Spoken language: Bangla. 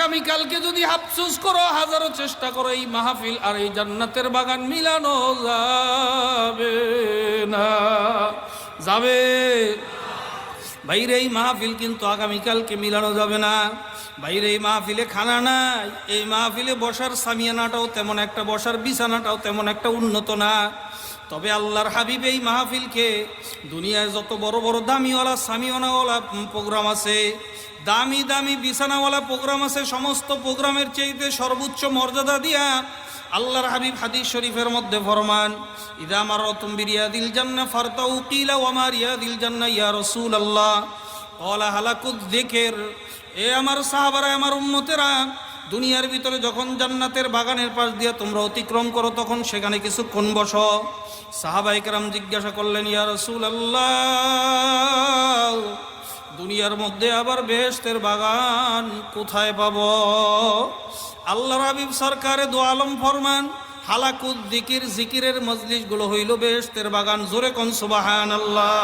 আগামীকালকে যদি আফসোস করো, হাজারো চেষ্টা করো, এই মাহফিল আর এই জান্নাতের বাগান মিলানো যাবে না। যাবে বাইরে এই মাহফিল কিন্তু আগামীকালকে মিলানো যাবে না। বাইরে এই মাহফিলে খানা নাই, এই মাহফিলে বসার সামিয়ানাটাও তেমন একটা, বসার বিছানাটাও তেমন একটা উন্নত না। তবে আল্লাহর হাবিব এই মাহফিলকে, দুনিয়ায় যত বড় বড় দামিওয়ালা সামিয়ানাওয়ালা প্রোগ্রাম আছে, দামি দামি বিছানাওয়ালা প্রোগ্রাম আছে, সমস্ত প্রোগ্রামের চাইতে সর্বোচ্চ মর্যাদা দিয়া আল্লাহর হাবিব হাদিস শরীফের মধ্যে ফরমান, ইদা মারতুম বিরিয়াদিল জান্নাহ ফারতাউ কিলা ওয়া মা রিয়াদিল জান্নাহ ইয়া রাসূলুল্লাহ ক্বালা হালাকুয যিকর। এ আমার সাহাবারা, আমার উম্মতেরা, দুনিয়ার ভিতরে যখন জান্নাতের বাগানের পাশ দিয়ে তোমরা অতিক্রম করো, তখন সেখানে কিছুক্ষণ বসো। সাহাবায়ে কেরাম জিজ্ঞাসা করলেন, ইয়া রাসূলুল্লাহ, দুনিয়ার মধ্যে আবার বেহেশতের বাগান কোথায় পাবো? আল্লাহর হাবিব সরকারে দো আলম ফরমান, হালাকুদ যিকির, জিকিরের মজলিসগুলো হইল বেহেশতের বাগান। জোরে কোন সুবহানাল্লাহ।